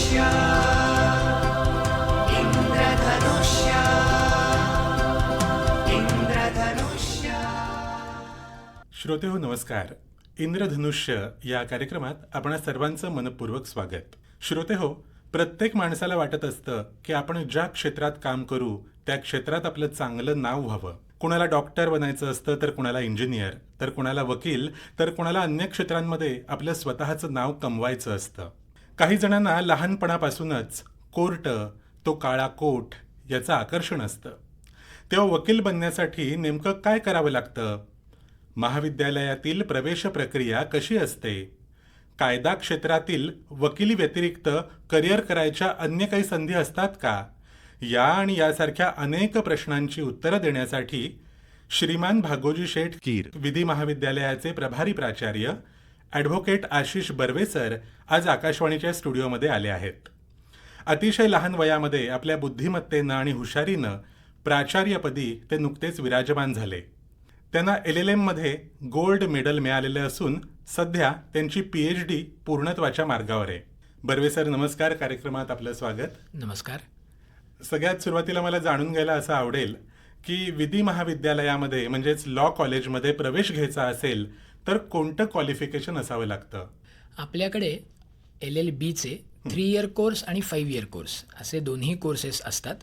इंद्रधनुष्य इंद्रधनुष्य इंद्रधनुष्य. श्रोतेहो नमस्कार. इंद्रधनुष्य या कार्यक्रमात आपणा सर्वांचं मनपूर्वक स्वागत. श्रोतेहो, प्रत्येक माणसाला वाटत असतं की आपण ज्या क्षेत्रात काम करू त्या क्षेत्रात आपलं चांगलं नाव व्हावं. कुणाला डॉक्टर बनायचं असतं, तर कुणाला इंजिनियर, तर कुणाला वकील, तर कुणाला अन्य क्षेत्रांमध्ये आपलं स्वतःचं नाव कमवायचं असतं. काही जणांना लहानपणापासूनच कोर्ट, तो काळा कोट याचं आकर्षण असतं. तेव्हा वकील बनण्यासाठी नेमकं काय करावं लागतं? महाविद्यालयातील प्रवेश प्रक्रिया कशी असते? कायदा क्षेत्रातील वकिली व्यतिरिक्त करिअर करायच्या अन्य काही संधी असतात का? या आणि यासारख्या अनेक प्रश्नांची उत्तरं देण्यासाठी श्रीमान भागोजी शेठ कीर, विधी महाविद्यालयाचे प्रभारी प्राचार्य ॲडव्होकेट आशिष बर्वे सर आज आकाशवाणीच्या स्टुडिओमध्ये आले आहेत. अतिशय लहान वयामध्ये आपल्या बुद्धिमत्तेनं आणि हुशारीनं प्राचार्यपदी ते नुकतेच विराजमान झाले. त्यांना LLM मध्ये गोल्ड मेडल मिळालेलं असून सध्या त्यांची PhD पूर्णत्वाच्या मार्गावर आहे. बर्वे सर नमस्कार, कार्यक्रमात आपलं स्वागत. नमस्कार. सगळ्यात सुरुवातीला मला जाणून घ्यायला असं आवडेल की विधी महाविद्यालयामध्ये म्हणजेच लॉ कॉलेजमध्ये प्रवेश घ्यायचा असेल तर कोणतं क्वालिफिकेशन असावं लागतं? आपल्याकडे LLBचे 3 इयर कोर्स आणि 5 इयर कोर्स असे दोन्ही कोर्सेस असतात.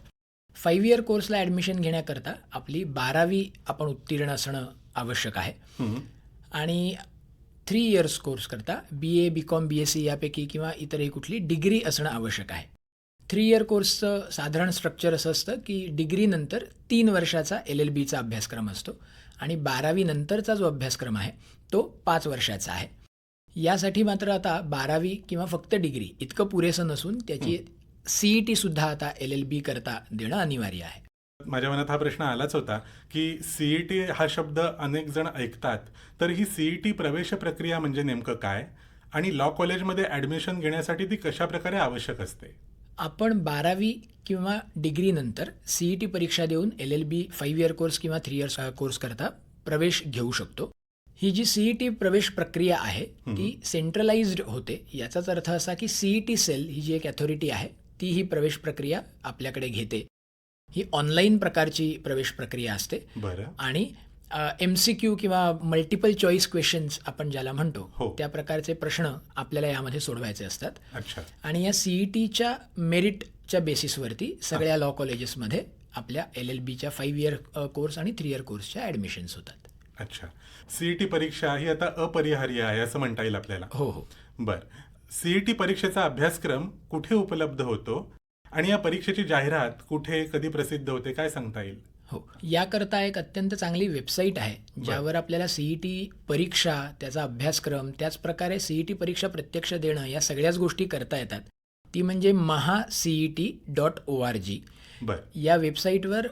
5 इयर कोर्सला ॲडमिशन घेण्याकरता आपली 12वी आपण उत्तीर्ण असणं आवश्यक आहे. आणि 3 इयर्स कोर्स करता BA, BCom, BSc यापैकी किंवा इतरही कुठली डिग्री असणं आवश्यक आहे. 3 इयर कोर्सचं साधारण स्ट्रक्चर असं असतं की डिग्रीनंतर 3 वर्षाचा LLBचा अभ्यासक्रम असतो आणि 12वी नंतरचा जो अभ्यासक्रम आहे तो 5 वर्षाचा आहे. यासाठी मात्र आता 12वी किंवा फक्त डिग्री इतकं पुरेसं नसून त्याची CET सुद्धा आता LLB करता देणं अनिवार्य आहे. माझ्या मनात हा प्रश्न आलाच होता की CET हा शब्द अनेक जण ऐकतात, तर ही CET प्रवेश प्रक्रिया म्हणजे नेमकं काय आणि लॉ कॉलेजमध्ये ॲडमिशन घेण्यासाठी ती कशा प्रकारे आवश्यक असते? आपण 12वी किंवा डिग्रीनंतर CET परीक्षा देऊन LLB 5 इयर कोर्स किंवा 3 इयर्स कोर्स करता प्रवेश घेऊ शकतो. ही जी CET प्रवेश प्रक्रिया आहे ती सेंट्रलाइज्ड होते. याचाच अर्थ असा की CET सेल ही जी एक अथॉरिटी आहे ती ही प्रवेश प्रक्रिया आपल्याकडे घेते. ही ऑनलाईन प्रकारची प्रवेश प्रक्रिया असते. बरं. आणि MCQ किंवा मल्टिपल चॉईस क्वेश्चन्स आपण ज्याला म्हणतो हो. त्या प्रकारचे प्रश्न आपल्याला यामध्ये सोडवायचे असतात. अच्छा. आणि या CETच्या मेरिटच्या बेसिसवरती सगळ्या लॉ कॉलेजेसमध्ये आपल्या LLBच्या 5 इयर कोर्स आणि 3 इयर कोर्सच्या ॲडमिशन्स होतात. अच्छा. CET परीक्षा ही आता अपरिहार्य आहे असं म्हणता येईल आपल्याला? हो हो. बरं. CET परीक्षेचा अभ्यासक्रम कुठे उपलब्ध होतो आणि या परीक्षेची जाहिरात कुठे कधी प्रसिद्ध होते, काय सांगता येईल? हो, याकरता एक अत्यंत चांगली वेबसाईट आहे ज्यावर आपल्याला CET परीक्षा, त्याचा अभ्यासक्रम, त्याचप्रकारे CET परीक्षा प्रत्यक्ष देणं या सगळ्याच गोष्टी करता येतात. ती म्हणजे mahaCET.org. बरं. या वेबसाईटवर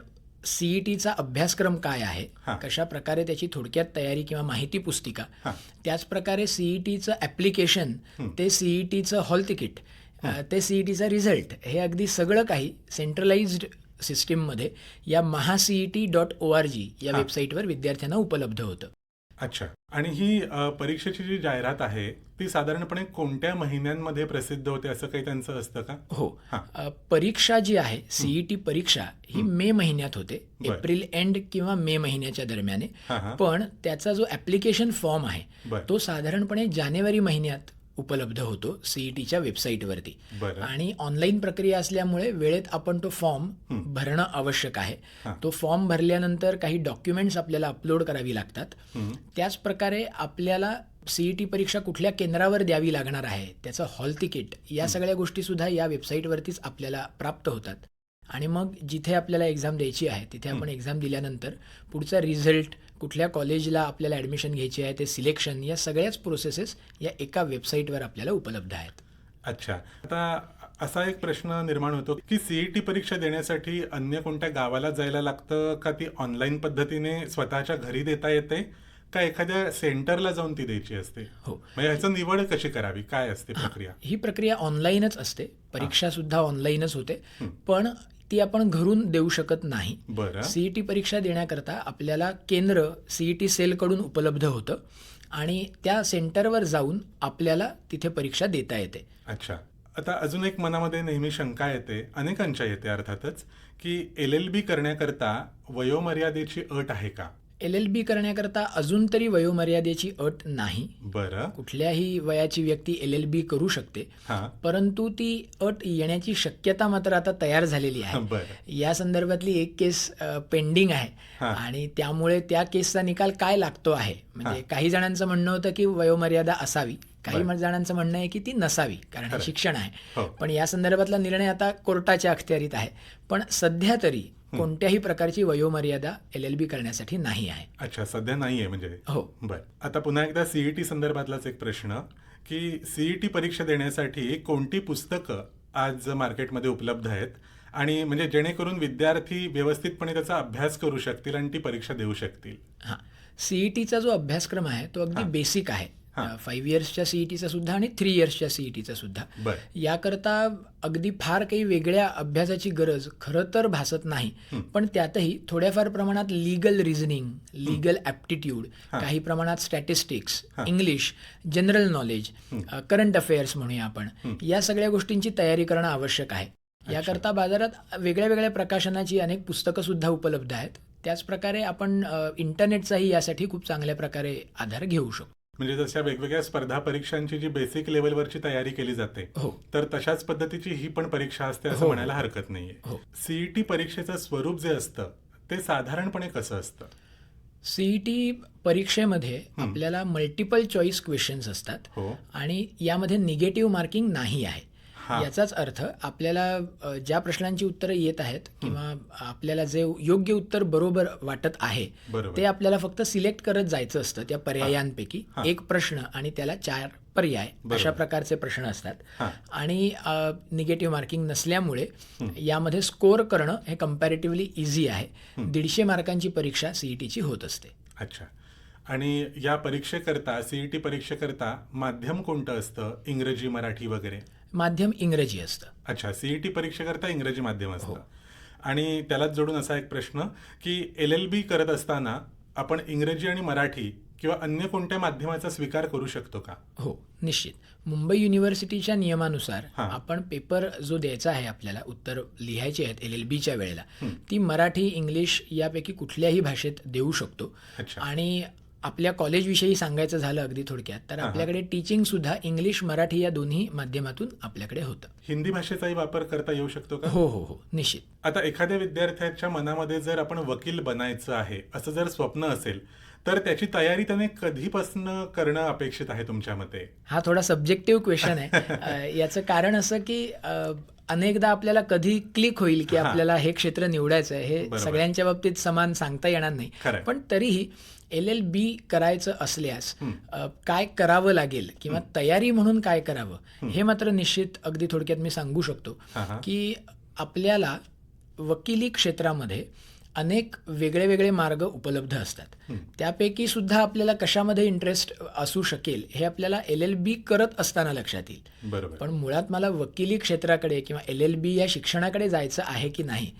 CETचा अभ्यासक्रम काय आहे, कशा प्रकारे त्याची थोडक्यात तयारी किंवा माहिती पुस्तिका, त्याचप्रकारे CETचं ॲप्लिकेशन, ते CETचं हॉल तिकीट, ते CETचा रिझल्ट, हे अगदी सगळं काही सेंट्रलाइज्ड सिस्टीममध्ये या mahaCET.org या वेबसाईटवर विद्यार्थ्यांना उपलब्ध होतं. अच्छा. आणि ही परीक्षेची जी जाहिरात आहे ती साधारणपणे कोणत्या महिन्यांमध्ये प्रसिद्ध होते असं काही त्यांचं असतं का? हो. परीक्षा जी आहे CET परीक्षा ही मे महिन्यात होते. एप्रिल एंड किंवा मे महिन्याच्या दरम्यान. पण त्याचा जो ॲप्लिकेशन फॉर्म आहे तो साधारणपणे जानेवारी महिन्यात उपलब्ध होतो CETच्या वेबसाईटवरती. आणि ऑनलाईन प्रक्रिया असल्यामुळे वेळेत आपण तो फॉर्म भरणं आवश्यक आहे. तो फॉर्म भरल्यानंतर काही डॉक्युमेंट्स आपल्याला अपलोड करावी लागतात. त्याचप्रकारे आपल्याला CET परीक्षा कुठल्या केंद्रावर द्यावी लागणार आहे, त्याचं हॉल तिकीट, या सगळ्या गोष्टीसुद्धा या वेबसाईटवरतीच आपल्याला प्राप्त होतात. आणि मग जिथे आपल्याला एक्झाम द्यायची आहे तिथे आपण एक्झाम दिल्यानंतर पुढचा रिझल्ट, कुठल्या कॉलेजला आपल्याला ॲडमिशन घ्यायची आहे, ते सिलेक्शन, या सगळ्याच प्रोसेसेस या एका वेबसाईटवर आपल्याला उपलब्ध आहेत. अच्छा. आता असा एक प्रश्न निर्माण होतो की CET परीक्षा देण्यासाठी अन्य कोणत्या गावाला जायला लागतं का ती ऑनलाईन पद्धतीने स्वतःच्या घरी देता येते का एखाद्या सेंटरला जाऊन ती द्यायची असते? हो. म्हणजे ह्याचं निवड कशी करावी, काय असते प्रक्रिया? ही प्रक्रिया ऑनलाईनच असते. परीक्षा सुद्धा ऑनलाईनच होते. पण ती आपण घरून देऊ शकत नाही. CET परीक्षा देण्याकरता आपल्याला केंद्र CET सेलकडून उपलब्ध होतं आणि त्या सेंटरवर जाऊन आपल्याला तिथे परीक्षा देता येते. अच्छा. आता अजून एक मनामध्ये नेहमी शंका येते, अनेकांच्या येते अर्थातच, की LLB करण्याकरता वयोमर्यादेची अट आहे का? LLB करण्याकरता अजून तरी वयोमर्यादेची अट नाही. बरं. कुठल्याही वयाची व्यक्ती LLB करू शकते, हां. परंतु ती अट येण्याची शक्यता मात्र आता तयार झालेली आहे. बरं. या संदर्भातली एक केस पेंडिंग आहे हां. आणि त्यामुळे त्या केसचा निकाल काय लागतो आहे. म्हणजे काही जणांचं म्हणणं होतं की वयोमर्यादा असावी, काही जणांचं म्हणणं आहे की ती नसावी, कारण हे शिक्षण आहे. हो. पण या संदर्भातला निर्णय आता कोर्टाच्या अखत्यारीत आहे. पण सध्या तरी कोणत्याही प्रकारची वयोमर्यादा LLB करण्यासाठी नाही आहे. अच्छा, सध्या नाहीये म्हणजे. हो. बरं. आता पुन्हा एकदा CET संदर्भातलाच एक प्रश्न, की CET परीक्षा देण्यासाठी कोणती पुस्तकं आज मार्केटमध्ये उपलब्ध आहेत आणि म्हणजे जेणेकरून विद्यार्थी व्यवस्थितपणे त्याचा अभ्यास करू शकतील आणि ती परीक्षा देऊ शकतील? हां, CETचा जो अभ्यासक्रम आहे तो अगदी बेसिक आहे. 5 इयर्सच्या CETचा सुद्धा आणि 3 इयर्सच्या CETचा सुद्धा. बरं. याकरता अगदी फार काही वेगळ्या अभ्यासाची गरज खरं तर भासत नाही. पण त्यातही थोड्याफार प्रमाणात लीगल रिझनिंग, लीगल ॲप्टिट्यूड, काही प्रमाणात statistics, English, general knowledge, current affairs म्हणूया आपण, या सगळ्या गोष्टींची तयारी करणं आवश्यक आहे. याकरता बाजारात वेगळ्या वेगळ्या प्रकाशनाची अनेक पुस्तकं सुद्धा उपलब्ध आहेत. त्याचप्रकारे आपण इंटरनेटचाही यासाठी खूप चांगल्या प्रकारे आधार घेऊ शकतो. म्हणजे जशा वेगवेगळ्या स्पर्धा परीक्षांची जी बेसिक लेवलवरची तयारी केली जाते, हो. तर तशाच पद्धतीची ही पण परीक्षा असते असं म्हणायला हरकत नाहीये. हो. CET परीक्षेचं स्वरूप जे असतं ते साधारणपणे कसं असतं? CET परीक्षेमध्ये आपल्याला मल्टिपल चॉईस क्वेश्चन्स असतात हो. आणि यामध्ये निगेटिव्ह मार्किंग नाही आहे. याचाच अर्थ आपल्याला ज्या प्रश्नांची उत्तरं येत आहेत किंवा आपल्याला जे योग्य उत्तर बरोबर वाटत आहे ते आपल्याला फक्त सिलेक्ट करत जायचं असतं त्या पर्यायांपैकी एक प्रश्न आणि त्याला 4 पर्याय अशा प्रकारचे प्रश्न असतात. आणि निगेटिव्ह मार्किंग नसल्यामुळे यामध्ये स्कोअर करणं हे कम्पॅरेटिव्हली इझी आहे. 150 मार्कांची परीक्षा CETची होत असते. अच्छा. आणि या परीक्षेकरता, CET परीक्षेकरता माध्यम कोणतं असतं? इंग्रजी, मराठी वगैरे? माध्यम इंग्रजी असतं. अच्छा, CET परीक्षेकरता इंग्रजी माध्यम असतं. आणि त्यालाच जोडून असा एक प्रश्न, की LLB करत असताना आपण इंग्रजी आणि मराठी किंवा अन्य कोणत्या माध्यमाचा स्वीकार करू शकतो का? हो, निश्चित. मुंबई युनिव्हर्सिटीच्या नियमानुसार आपण पेपर जो द्यायचा आहे, आपल्याला उत्तर लिहायची आहेत LLBच्या वेळेला, ती मराठी, इंग्लिश यापैकी कुठल्याही भाषेत देऊ शकतो. आणि आपल्या कॉलेजविषयी सांगायचं झालं अगदी थोडक्यात, तर आपल्याकडे टीचिंग सुद्धा इंग्लिश, मराठी या दोन्ही माध्यमातून आपल्याकडे होतं. हिंदी भाषेचाही वापर करता येऊ शकतो का? हो हो हो, निश्चित. आता एखाद्या विद्यार्थ्याच्या मनामध्ये जर आपण वकील बनायचं आहे असं जर स्वप्न असेल, तर त्याची तयारी त्याने कधीपासून करणं अपेक्षित आहे तुमच्या मते? हा थोडा सब्जेक्टिव्ह क्वेश्चन आहे. याचं कारण असं की अनेकदा आपल्याला कधी क्लिक होईल की आपल्याला हे क्षेत्र निवडायचं आहे, हे सगळ्यांच्या बाबतीत समान सांगता येणार नाही. पण तरीही LLB करायचं असल्यास काय करावं लागेल किंवा तयारी म्हणून काय करावं हे मात्र निश्चित अगदी थोडक्यात मी सांगू शकतो की आपल्याला वकिली क्षेत्रामध्ये अनेक वेगळे वेगळे मार्ग उपलब्ध असतात. त्यापैकी सुद्धा आपल्याला कशामध्ये इंटरेस्ट असू शकेल हे आपल्याला LLB करत असताना लक्षात येईल. बरोबर. पण मुळात मला वकिली क्षेत्राकडे किंवा LLB या शिक्षणाकडे जायचं आहे की नाही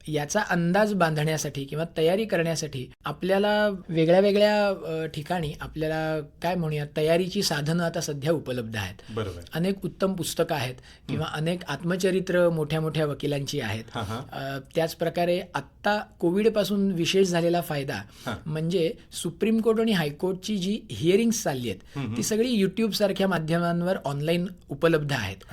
याचा अंदाज बांधण्यासाठी किंवा तयारी करण्यासाठी आपल्याला वेगळ्या वेगळ्या ठिकाणी आपल्याला काय म्हणूया तयारीची साधनं आता सध्या उपलब्ध आहेत. बरोबर. अनेक उत्तम पुस्तकं आहेत किंवा अनेक आत्मचरित्र मोठ्या मोठ्या वकिलांची आहेत. त्याच प्रकारे आत्ता कोविडपासून विशेष झालेला फायदा म्हणजे सुप्रीम कोर्ट आणि हायकोर्टची जी हिअरिंग्स चालली आहेत ती सगळी YouTube सारख्या माध्यमांवर ऑनलाईन उपलब्ध आहेत.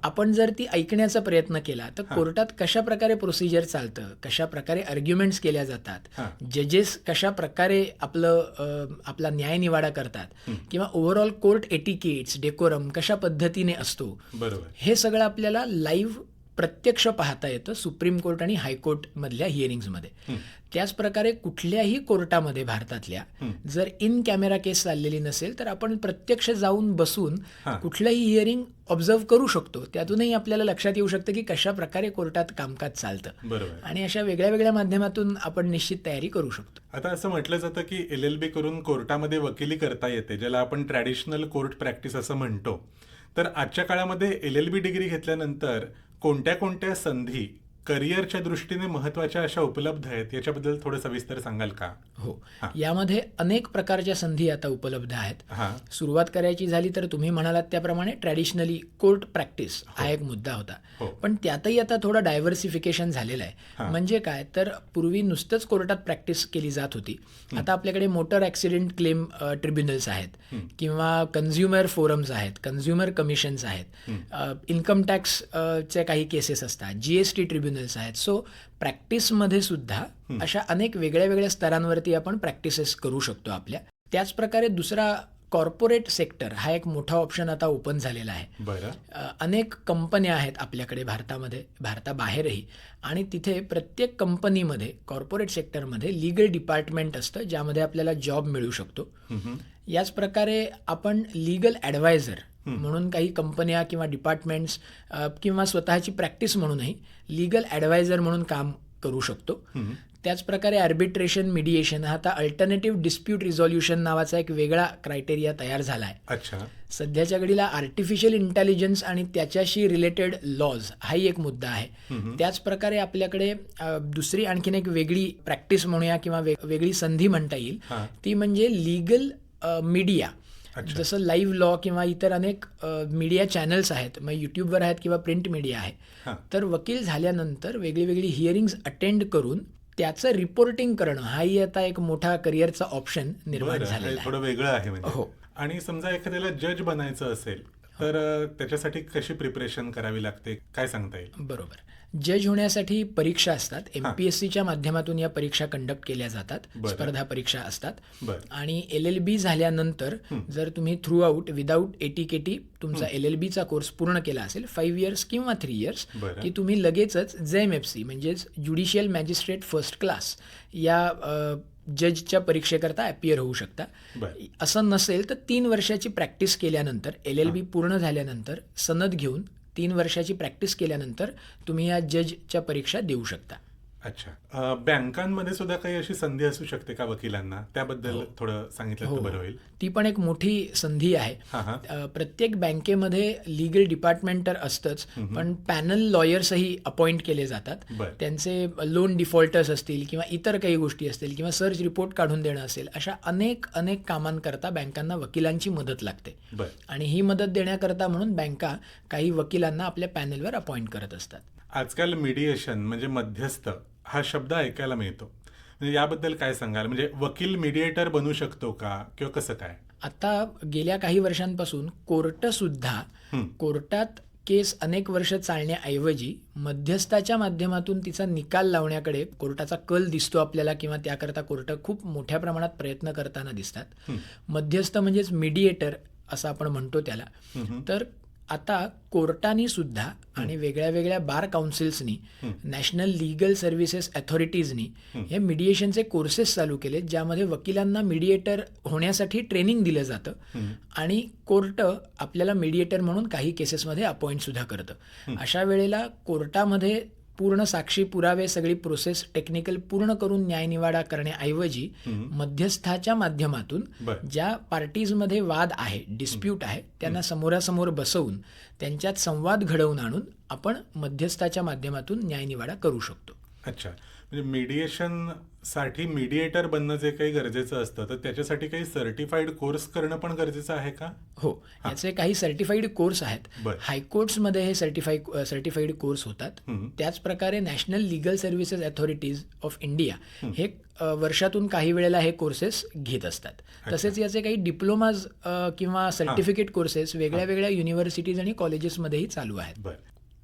आपण जर ती ऐकण्याचा प्रयत्न केला तर कोर्टात कशा प्रकारे प्रोसिजर चालतं, कशा प्रकारे आर्ग्युमेंट्स केल्या जातात, जजेस कशा प्रकारे आपला न्याय निवाडा करतात किंवा ओव्हरऑल कोर्ट एटिकेट्स, डेकोरम कशा पद्धतीने असतो, हे सगळं आपल्याला लाईव्ह प्रत्यक्ष पाहता येतं सुप्रीम कोर्ट आणि हायकोर्ट मधल्या हिअरिंग्समध्ये. त्याच प्रकारे कुठल्याही कोर्टामध्ये भारतातल्या जर इन कॅमेरा केस चाललेली नसेल तर आपण प्रत्यक्ष जाऊन बसून कुठलंही हिअरिंग ऑब्झर्व्ह करू शकतो. त्यातूनही आपल्याला लक्षात येऊ शकतं की कशा प्रकारे कोर्टात कामकाज चालतं. आणि अशा वेगळ्या वेगळ्या माध्यमातून आपण निश्चित तयारी करू शकतो. आता असं म्हटलं जातं की LLB करून कोर्टामध्ये वकिली करता येते, ज्याला आपण ट्रॅडिशनल कोर्ट प्रॅक्टिस असं म्हणतो. तर आजच्या काळामध्ये LLB डिग्री घेतल्यानंतर कोणत्या कोणत्या संधी करिअरच्या दृष्टीने महत्वाच्या अशा उपलब्ध आहेत याच्याबद्दल थोडं सविस्तर सांगाल का? हो, यामध्ये अनेक प्रकारच्या संधी आता उपलब्ध आहेत. हां. सुरुवात करायची झाली तर तुम्ही म्हणालात त्याप्रमाणे ट्रॅडिशनली कोर्ट प्रॅक्टिस हा एक मुद्दा होता. हो. पण त्यातही आता थोडं डायव्हर्सिफिकेशन झालेलं आहे. म्हणजे काय तर पूर्वी नुसतंच कोर्टात प्रॅक्टिस केली जात होती. आता आपल्याकडे मोटर ॲक्सिडेंट क्लेम ट्रिब्युनल्स आहेत किंवा कन्झ्युमर फोरम्स आहेत, कन्झ्युमर कमिशन्स आहेत, इन्कम टॅक्सचे काही केसेस असतात, GST ट्रिब्युनल्स आहेत. सो प्रॅक्टिसमध्ये सुद्धा अशा अनेक वेगळ्या वेगळ्या स्तरांवरती आपण प्रॅक्टिसेस करू शकतो आपल्या. त्याचप्रकारे दुसरा कॉर्पोरेट सेक्टर हा एक मोठा ऑप्शन आता ओपन झालेला आहे. बरं. अनेक कंपन्या आहेत आपल्याकडे भारतामध्ये, भारताबाहेरही, आणि तिथे प्रत्येक कंपनीमध्ये कॉर्पोरेट सेक्टरमध्ये लीगल डिपार्टमेंट असतं ज्यामध्ये आपल्याला जॉब मिळू शकतो. याच प्रकारे आपण लीगल ॲडवायझर म्हणून काही कंपन्या किंवा डिपार्टमेंट्स किंवा स्वतःची प्रॅक्टिस म्हणूनही लीगल ॲडवायझर म्हणून काम करू शकतो. त्याचप्रकारे आर्बिट्रेशन, मिडिएशन हा आता अल्टरनेटिव्ह डिस्प्यूट रिझॉल्युशन नावाचा एक वेगळा क्रायटेरिया तयार झाला आहे. अच्छा. सध्याच्या घडीला आर्टिफिशियल इंटेलिजन्स आणि त्याच्याशी रिलेटेड लॉज हाही एक मुद्दा आहे. त्याचप्रकारे आपल्याकडे दुसरी आणखीन एक वेगळी प्रॅक्टिस म्हणूया किंवा वेगळी संधी म्हणता येईल, ती म्हणजे लीगल मीडिया. जसं लाईव्ह लॉ किंवा इतर अनेक मीडिया चॅनल्स आहेत, मग यूट्यूबवर आहेत किंवा प्रिंट मीडिया आहे. तर वकील झाल्यानंतर वेगळी वेगळी हिअरिंग्ज अटेंड करून त्याचं रिपोर्टिंग करणं हाही आता एक मोठा करिअरचा ऑप्शन निर्माण झालेला आहे. थोडं वेगळं आहे म्हणजे. हो. आणि समजा एखाद्याला जज बनायचं असेल तर त्याच्यासाठी कशी प्रिपरेशन करावी लागते, काय सांगता येईल? बरोबर. जज होण्यासाठी परीक्षा असतात. MPSCच्या माध्यमातून या परीक्षा कंडक्ट केल्या जातात. स्पर्धा परीक्षा असतात. आणि LLB झाल्यानंतर जर तुम्ही थ्रू आउट विदाऊट ATKT तुमचा LLBचा कोर्स पूर्ण केला असेल 5 इयर्स किंवा 3 इयर्स, की तुम्ही लगेचच JMFC म्हणजेच ज्युडिशियल मॅजिस्ट्रेट फर्स्ट क्लास या जजच्या परीक्षेकरता अपियर होऊ शकता. असं नसेल तर 3 वर्षाची प्रॅक्टिस केल्यानंतर, LLB पूर्ण झाल्यानंतर सनद घेऊन 3 वर्षाची प्रॅक्टिस केल्यानंतर तुम्ही या जजच्या परीक्षा देऊ शकता. अच्छा. बँकांमध्ये सुद्धा काही अशी संधी असू शकते का वकिलांना? त्याबद्दल थोडं सांगितलं तर बरं होईल. ती पण एक मोठी संधी आहे. प्रत्येक बँकेमध्ये लीगल डिपार्टमेंट तर असतंच, पण पॅनल लॉयर्सही अपॉइंट केले जातात. त्यांचे लोन डिफॉल्टर्स असतील किंवा इतर काही गोष्टी असतील किंवा सर्च रिपोर्ट काढून देणं असेल, अशा अनेक कामांकरता बँकांना वकिलांची मदत लागते. आणि ही मदत देण्याकरता म्हणून बँका काही वकिलांना आपल्या पॅनलवर अपॉइंट करत असतात. आजकाल मीडिएशन म्हणजे मध्यस्थ हा शब्द ऐकायला मिळतो, म्हणजे याबद्दल काय सांगाल? म्हणजे वकील मीडिएटर बनू शकतो का किंवा कसं काय? आता गेल्या काही वर्षांपासून कोर्टात केस अनेक वर्ष चालण्याऐवजी मध्यस्थाच्या माध्यमातून तिचा निकाल लावण्याकडे कोर्टाचा कल दिसतो आपल्याला, किंवा त्याकरता कोर्ट खूप मोठ्या प्रमाणात प्रयत्न करताना दिसतात. मध्यस्थ म्हणजेच मीडिएटर असं आपण म्हणतो त्याला. तर आता कोर्टानी सुद्धा आणि वेगळ्या वेगळ्या बार काउन्सिल्सनी, नॅशनल लीगल सर्व्हिसेस अथॉरिटीजनी हे मीडिएशनचे कोर्सेस चालू केलेत, ज्यामध्ये वकिलांना मीडिएटर होण्यासाठी ट्रेनिंग दिलं जातं आणि कोर्ट आपल्याला मीडिएटर म्हणून काही केसेसमध्ये अपॉइंट सुद्धा करतं. अशा वेळेला कोर्टामध्ये पूर्ण साक्षी पुरावे सगळी प्रोसेस टेक्निकल पूर्ण करून न्यायनिवाडा करण्याऐवजी मध्यस्थाच्या माध्यमातून ज्या पार्टीजमध्ये वाद आहे, डिस्प्यूट आहे, त्यांना समोरासमोर बसवून त्यांच्यात संवाद घडवून आणून आपण मध्यस्थाच्या माध्यमातून न्यायनिवाडा करू शकतो. अच्छा. म्हणजे मीडिएशन साठी मीडिएटर बनणं जे काही गरजेचं असतं तर त्याच्यासाठी काही सर्टिफाईड कोर्स करणं पण गरजेचं आहे का? हो, याचे काही सर्टिफाईड कोर्स आहेत. हायकोर्ट्समध्ये हे सर्टिफाईड कोर्स होतात. त्याच प्रकारे national legal services authorities of India हे वर्षातून काही वेळेला हे कोर्सेस घेत असतात. तसेच याचे काही डिप्लोमाज किंवा सर्टिफिकेट कोर्सेस वेगळ्या वेगळ्या युनिव्हर्सिटीज आणि कॉलेजेसमध्येही चालू आहेत.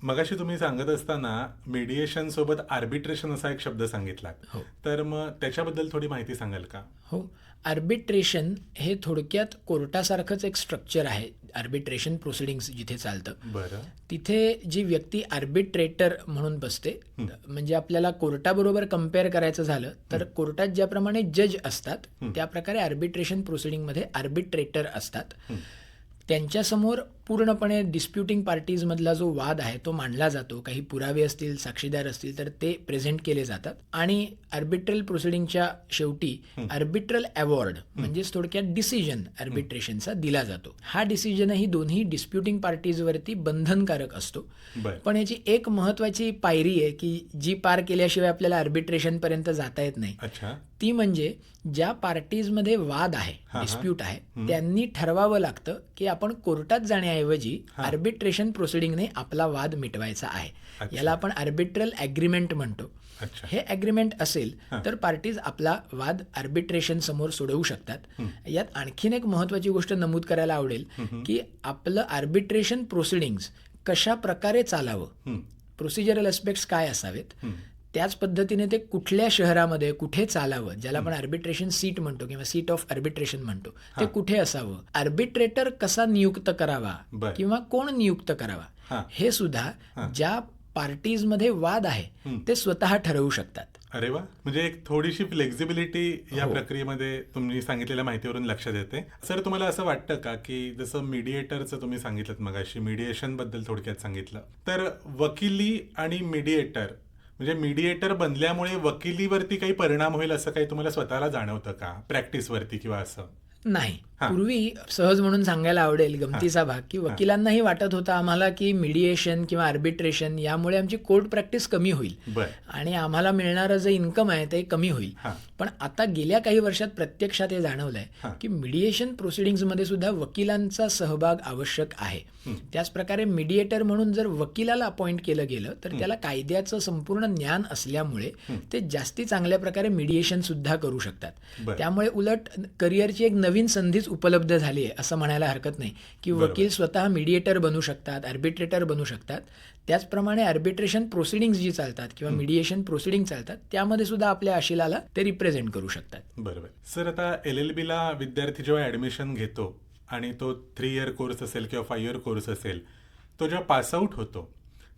मगाशी तुम्ही सांगत असताना मीडिएशन सोबत आर्बिट्रेशन असा एक शब्द सांगितला, तर मग त्याच्याबद्दल थोडी माहिती सांगाल का? हो. आर्बिट्रेशन हे थोडक्यात कोर्टासारखंच एक स्ट्रक्चर आहे. आर्बिट्रेशन प्रोसिडिंग्स जिथे चालतं तिथे जी व्यक्ती आर्बिट्रेटर म्हणून बसते, म्हणजे आपल्याला कोर्टाबरोबर कम्पेअर करायचं झालं तर कोर्टात ज्याप्रमाणे जज असतात त्या प्रकारे आर्बिट्रेशन प्रोसिडिंगमध्ये आर्बिट्रेटर असतात. त्यांच्यासमोर पूर्णपणे डिस्प्युटिंग पार्टीजमधला जो वाद आहे तो मांडला जातो. काही पुरावे असतील, साक्षीदार असतील तर ते प्रेझेंट केले जातात आणि आर्बिट्रल प्रोसिडिंगच्या शेवटी आर्बिट्रल अवॉर्ड म्हणजेच थोडक्यात डिसिजन आर्बिट्रेशनचा दिला जातो. हा डिसिजनही दोन्ही डिस्प्युटिंग पार्टीजवरती बंधनकारक असतो. पण याची एक महत्वाची पायरी आहे की जी पार केल्याशिवाय आपल्याला आर्बिट्रेशनपर्यंत जाता येत नाही. ती म्हणजे ज्या पार्टीजमध्ये वाद आहे, डिस्प्यूट आहे, त्यांनी ठरवावं लागतं की आपण कोर्टात जाण्याऐवजी आर्बिट्रेशन प्रोसिडिंगने आपला वाद मिटवायचा आहे. याला आपण आर्बिट्रल ॲग्रीमेंट म्हणतो. हे ॲग्रीमेंट असेल तर पार्टीज आपला वाद आर्बिट्रेशन समोर सोडवू शकतात. यात आणखीन एक महत्वाची गोष्ट नमूद करायला आवडेल की आपलं आर्बिट्रेशन प्रोसिडिंग्स कशा प्रकारे चालावं, प्रोसिजरल एस्पेक्ट्स काय असावेत, त्याच पद्धतीने ते कुठल्या शहरामध्ये कुठे चालावं, ज्याला आपण आर्बिट्रेशन सीट म्हणतो किंवा सीट ऑफ आर्बिट्रेशन म्हणतो, ते कुठे असावं, आर्बिट्रेटर कसा नियुक्त करावा किंवा कोण नियुक्त करावा, हे सुद्धा ज्या पार्टीजमध्ये वाद आहे ते स्वतः ठरवू शकतात. अरे वा, म्हणजे एक थोडीशी फ्लेक्झिबिलिटी या प्रक्रियेमध्ये तुम्ही सांगितलेल्या माहितीवरून लक्षात येते. सर, तुम्हाला असं वाटतं का की जसं मीडिएटरचं तुम्ही सांगितलं मगाशी, मीडिएशन बद्दल थोडक्यात सांगितलं, तर वकिली आणि मीडिएटर म्हणजे मीडिएटर बनल्यामुळे वकिलीवरती काही परिणाम होईल असं काही तुम्हाला स्वतःला जाणवतं का, प्रॅक्टिसवरती किंवा असं? नाही. पूर्वी सहज म्हणून सांगायला आवडेल गमतीचा भाग की वकिलांनाही वाटत होतं आम्हाला की मीडिएशन किंवा आर्बिट्रेशन यामुळे आमची कोर्ट प्रॅक्टिस कमी होईल आणि आम्हाला मिळणारं जे इन्कम आहे ते कमी होईल. पण आता गेल्या काही वर्षात प्रत्यक्षात हे जाणवलंय की मीडिएशन प्रोसिडिंग्समध्ये सुद्धा वकिलांचा सहभाग आवश्यक आहे. त्याच प्रकारे मीडिएटर म्हणून जर वकिलाला अपॉइंट केलं गेलं तर त्याला कायद्याचं संपूर्ण ज्ञान असल्यामुळे ते जास्ती चांगल्या प्रकारे मीडिएशन सुद्धा करू शकतात. त्यामुळे उलट करिअरची एक नवीन संधीच उपलब्ध झाली आहे असं म्हणायला हरकत नाही की वकील स्वतः मीडिएटर बनू शकतात, आर्बिट्रेटर बनू शकतात. त्याचप्रमाणे आर्बिट्रेशन प्रोसिडिंग्स जी चालतात किंवा मीडिएशन प्रोसिडिंग चालतात त्यामध्ये सुद्धा आपल्या आशिलाला ते रिप्रेझेंट करू शकतात. बरोबर. सर, आता LLB ला विद्यार्थी जेव्हा ऍडमिशन घेतो आणि तो 3 इयर कोर्स असेल किंवा 5 इयर कोर्स असेल, तो जेव्हा पासआउट होतो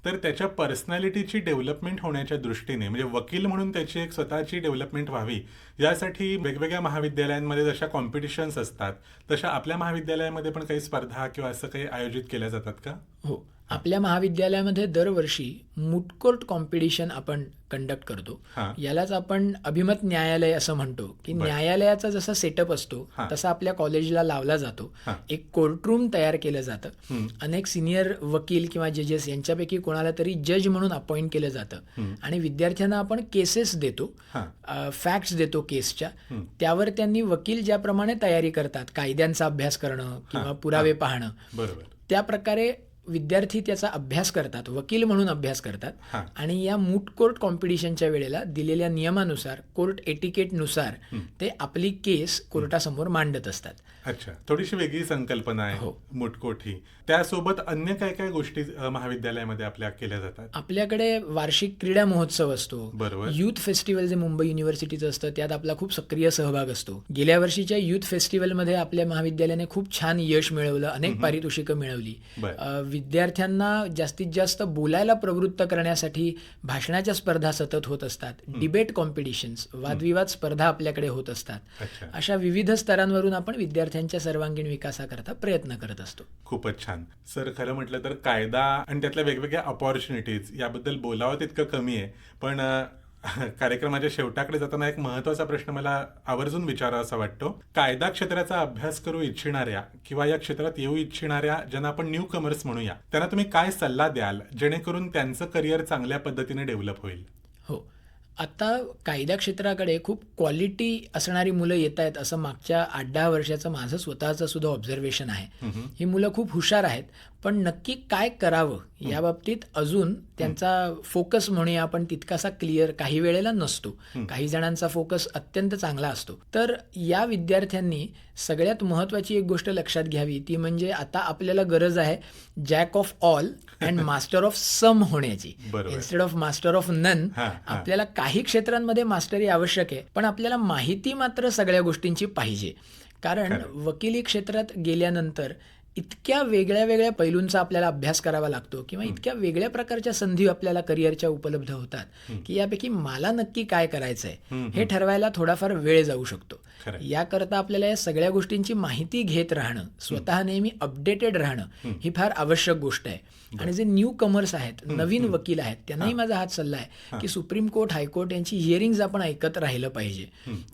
तर त्याच्या पर्सनॅलिटीची डेव्हलपमेंट होण्याच्या दृष्टीने म्हणजे वकील म्हणून त्याची एक स्वतःची डेव्हलपमेंट व्हावी यासाठी वेगवेगळ्या महाविद्यालयांमध्ये जशा कॉम्पिटिशन्स असतात तशा आपल्या महाविद्यालयामध्ये पण काही स्पर्धा किंवा असं काही आयोजित केल्या जातात का? हो, आपल्या महाविद्यालयामध्ये दरवर्षी मूट कोर्ट कॉम्पिटिशन आपण कंडक्ट करतो. यालाच आपण अभिमत न्यायालय असं म्हणतो की न्यायालयाचा जसा सेटअप असतो तसा आपल्या कॉलेजला लावला जातो. एक कोर्टरूम तयार केलं जातं, अनेक सिनियर वकील किंवा जजेस यांच्यापैकी कोणाला तरी जज म्हणून अपॉइंट केलं जातं आणि विद्यार्थ्यांना आपण केसेस देतो, फॅक्ट्स देतो केसच्या, त्यावर त्यांनी वकील ज्याप्रमाणे तयारी करतात, कायद्यांचा अभ्यास करणं किंवा पुरावे पाहणं, त्या प्रकारे विद्यार्थी त्याचा अभ्यास करतात, वकील म्हणून अभ्यास करतात आणि या मूट कोर्ट कॉम्पिटिशनच्या वेळेला दिलेल्या नियमानुसार, कोर्ट एटिकेटनुसार ते आपली केस कोर्टासमोर मांडत असतात. अच्छा, थोडीशी वेगळी संकल्पना आहे मूट कोर्ट ही. त्यासोबत अन्य काय काय गोष्टी महाविद्यालयामध्ये आपल्या केल्या जातात? आपल्याकडे वार्षिक क्रीडा महोत्सव असतो, युथ फेस्टिवल जे मुंबई युनिव्हर्सिटीचं असतं त्यात आपला खूप सक्रिय सहभाग असतो. गेल्या वर्षीच्या युथ फेस्टिवलमध्ये आपल्या महाविद्यालयाने खूप छान यश मिळवलं, अनेक पारितोषिकं मिळवली. विद्यार्थ्यांना जास्तीत जास्त बोलायला प्रवृत्त करण्यासाठी भाषणाच्या स्पर्धा सतत होत असतात, डिबेट कॉम्पिटिशन्स, वादविवाद स्पर्धा आपल्याकडे होत असतात. अशा विविध स्तरांवरून आपण विद्यार्थ्यांच्या सर्वांगीण विकासाकरता प्रयत्न करत असतो. खूपच छान. सर, खरं म्हटलं तर कायदा आणि त्यातल्या वेगवेगळ्या अपॉर्च्युनिटीज याबद्दल बोलावं तितकं कमी आहे, पण कार्यक्रमाच्या शेवटाकडे जाताना एक महत्वाचा प्रश्न मला आवर्जून विचारावा असा वाटतो. कायदा क्षेत्राचा अभ्यास करू इच्छिणाऱ्या किंवा या क्षेत्रात येऊ इच्छिणाऱ्या ज्यांना आपण न्यू कमर्स म्हणूया त्यांना तुम्ही काय सल्ला द्याल जेणेकरून त्यांचं करिअर चांगल्या पद्धतीने डेव्हलप होईल? हो, आता कायदा क्षेत्राकडे खूप क्वालिटी असणारी मुलं येत आहेत असं मागच्या 8-10 वर्षाचं माझं स्वतःचं सुद्धा ऑब्झर्वेशन आहे. ही मुलं खूप हुशार आहेत, पण नक्की काय करावं या बाबतीत अजून त्यांचा फोकस म्हणूया आपण तितकासा क्लिअर काही वेळेला नसतो. काही जणांचा फोकस अत्यंत चांगला असतो. तर या विद्यार्थ्यांनी सगळ्यात महत्त्वाची एक गोष्ट लक्षात घ्यावी, ती म्हणजे आता आपल्याला गरज आहे jack of all and master of some होण्याची. Instead of master of none. आपल्याला काही क्षेत्रांमध्ये मास्टरी आवश्यक आहे, पण आपल्याला माहिती मात्र सगळ्या गोष्टींची पाहिजे. कारण वकिली क्षेत्रात गेल्यानंतर इतक्या वेगळ्या वेगळ्या पैलूंचा आपल्याला अभ्यास करावा लागतो किंवा इतक्या वेगळ्या प्रकारच्या संधी आपल्याला करिअरच्या उपलब्ध होतात की यापैकी मला नक्की काय करायचं आहे हे ठरवायला थोडाफार वेळ जाऊ शकतो. खरं. याकरता आपल्याला या सगळ्या गोष्टींची माहिती घेत राहणं, स्वतः नेहमी अपडेटेड राहणं ही फार आवश्यक गोष्ट आहे. आणि जे न्यू कमर्स आहेत, नवीन वकील आहेत, त्यांनाही माझा हाच सल्ला आहे की सुप्रीम कोर्ट, हायकोर्ट यांची हिअरिंग्ज आपण ऐकत राहिलं पाहिजे.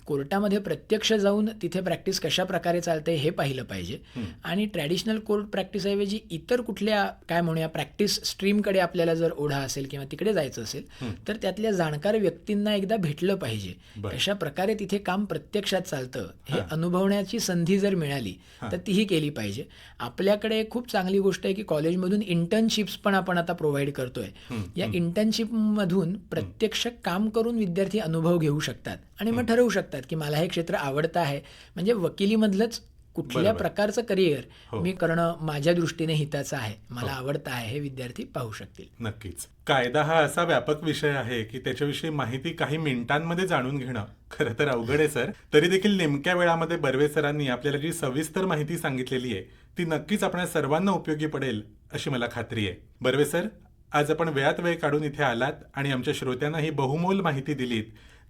कोर्टामध्ये प्रत्यक्ष जाऊन तिथे प्रॅक्टिस कशा प्रकारे चालते हे पाहिलं पाहिजे. आणि ट्रॅडिशनल कोर्ट प्रॅक्टिसऐवजी इतर कुठल्या काय म्हणूया प्रॅक्टिस स्ट्रीमकडे आपल्याला जर ओढा असेल किंवा तिकडे जायचं असेल तर त्यातल्या जाणकार व्यक्तींना एकदा भेटलं पाहिजे. कशा प्रकारे तिथे काम प्रत्यक्षात चालतं हे अनुभवण्याची संधी जर मिळाली तर तीही केली पाहिजे. आपल्याकडे खूप चांगली गोष्ट आहे की कॉलेजमधून इंटर्नशिप्स पण आपण आता प्रोव्हाइड करतोय. या इंटर्नशिपमधून प्रत्यक्ष काम करून विद्यार्थी अनुभव घेऊ शकतात आणि मग ठरवू शकतात की मला हे क्षेत्र आवडतं आहे, म्हणजे वकिलीमधलंच कुठल्या प्रकारचं करिअर मी करणं माझ्या दृष्टीने हिताचं आहे, मला आवडतं आहे, हे विद्यार्थी पाहू शकतील. नक्कीच. कायदा हा असा व्यापक विषय आहे की त्याच्याविषयी माहिती काही मिनिटांमध्ये जाणून घेणं खरं तर अवघड आहे सर. तरी देखील नेमक्या वेळामध्ये बर्वे सरांनी आपल्याला जी सविस्तर माहिती सांगितलेली आहे ती नक्कीच आपल्या सर्वांना उपयोगी पडेल अशी मला खात्री आहे. बर्वे सर, आज आपण वेळात वेळ काढून इथे आलात आणि आमच्या श्रोत्यांना ही बहुमोल माहिती दिलीत,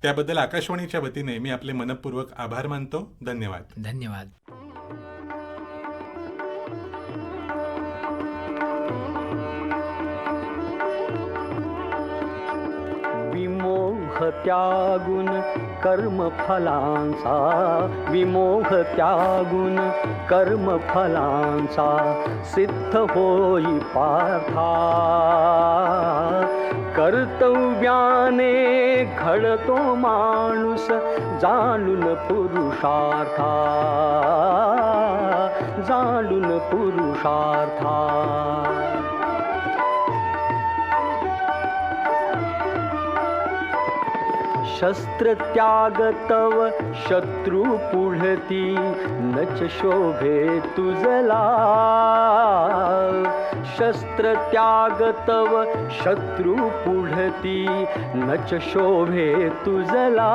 त्याबद्दल आकाशवाणीच्या वतीने मी आपले मनपूर्वक आभार मानतो. धन्यवाद. धन्यवाद. विमोह त्यागुन कर्मफलांचा, विमोह त्यागुन कर्मफलांचा सिद्ध होई पार्था. कर्तव्याने घडतो माणूस जाणून पुरुषार्था, जाणून पुरुषार्था. शस्त्र त्याग तव शत्रु पुढती नच शोभे तुझला. शस्त्र त्याग तव शत्रु पुढती नच शोभे तुझला.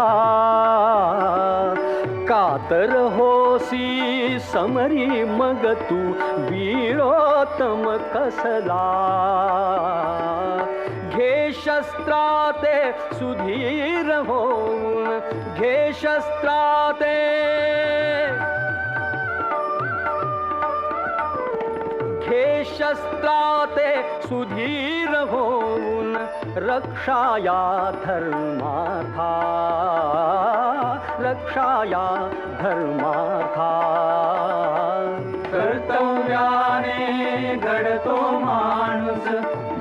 कातर होसी समरी मग तू वीरोत्तम कसला. घे शस्त्राते सुधीर होऊन, घे शस्त्राते, घे शस्त्राते सुधीर होऊन रक्षाया धर्मार्था, रक्षाया धर्मार्था. कर्तव्याने घडतो माणूस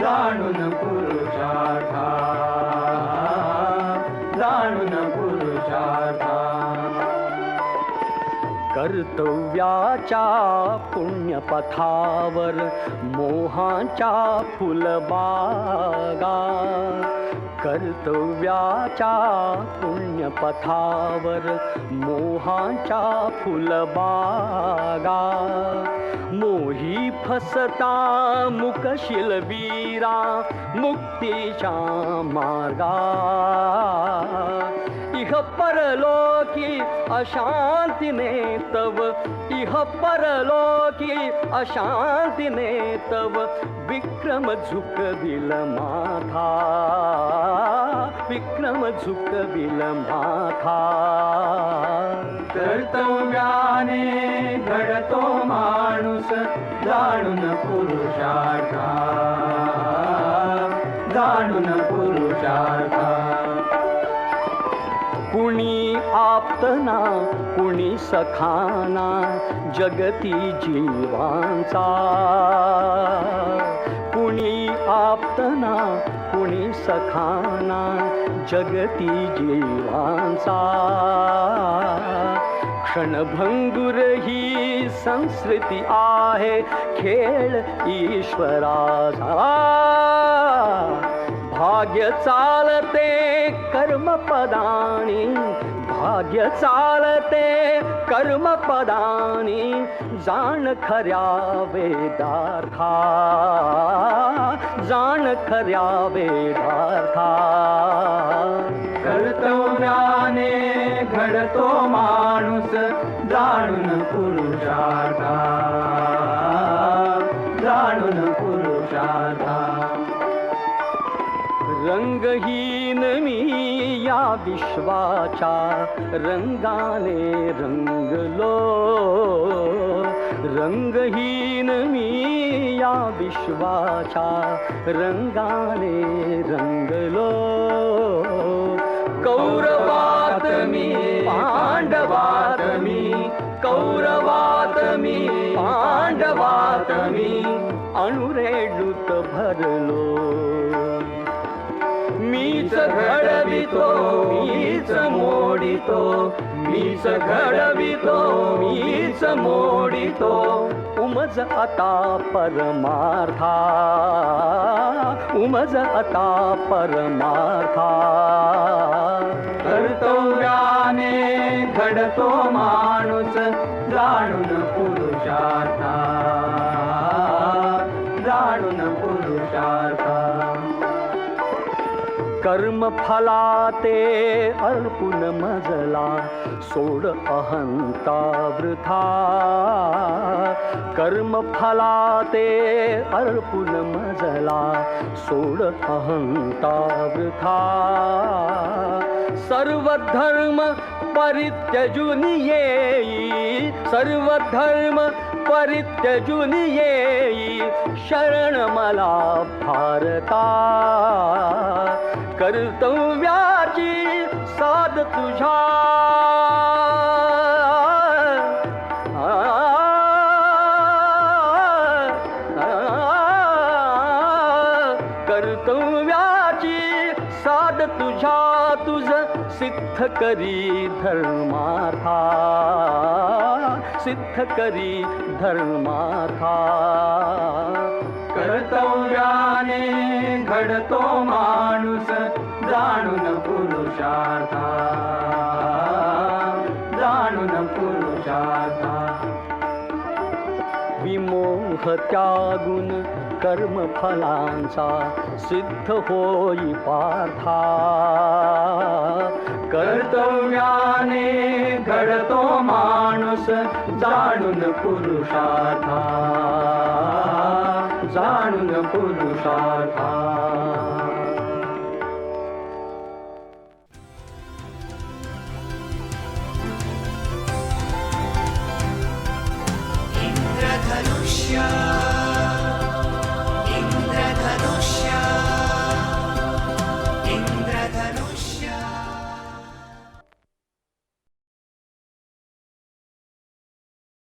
जाणून पुरुषार्था, जाणून पुरुषार्था. कर्तव्याच्या पुण्यपथावर मोहाच्या फुलबागा. कर्तव्याच्या पुण्यपथावर मोहाच्या फुलबागा. मोही फसता मुकशील वीरा मुक्तीच्या मार्गा. इह परलोकी अशांतीने तव, इह परलोकी अशांतीने तव विक्रम झुकविल माथा, विक्रम झुकविल माथा. कर्तव्याने घडतो माणूस जाणून पुरुषार्था, जाणून पुरुषार्था. कुणी आप्तना कुणी सखाना जगती जीवांचा. कुणी आप्तना कुणी सखाना जगती जीवांचा. क्षणभंगुर ही संस्कृती आहे खेळ ईश्वराचा. भाग्य चालते कर्मपदानी, भाग्य चालते कर्मपदानी. जाण खऱ्या वेदार्था, जाण खऱ्या वेदार्था. कर्तव्याने घडतो माणूस जाणून पुरुषार्था, जाणून पुरुषार्था. रंगहीन मी या विश्वाच्या रंगाने रंगलो, रंगहीन मी या विश्वाच्या रंगाने रंगलो. कौरवात मी पांडवात मी, कौरवात मी पांडवात मी अणुरेणूत भरलो. मीच घडवितो मीच मोडितो, मीच घडवितो मीच मोडितो. उमज आता परमार्था, उमज आता परमार्था. कर्तव्याने घडतो माणूस जाणून पुरुषार्था, जाणून पुरुषार्था. कर्मफलाते अर्पुन मजला सोड अहंता वृथा. कर्मफलाते अर्पुन मजला सोड अहंता वृथा. सर्व धर्म परित्यजून येई, सर्व धर्म परित्यजून येई शरण मला भारता. कर्तव्याची साध तुझ्या, कर्तव्याची साध तुझ्या तुझ सिद्ध करी धर्मार्था, सिद्ध करी धर्मार्था. कर्तव्याने घडतो माणूस जाणून पुरुषार्था, जाणून पुरुषार्था. विमोह त्यागून कर्मफलांचा सिद्ध होई पार्था. कर्तव्याने घडतो माणूस जाणून पुरुषार्था, जाणून पुरुषार्था. इंद्रधनुष्य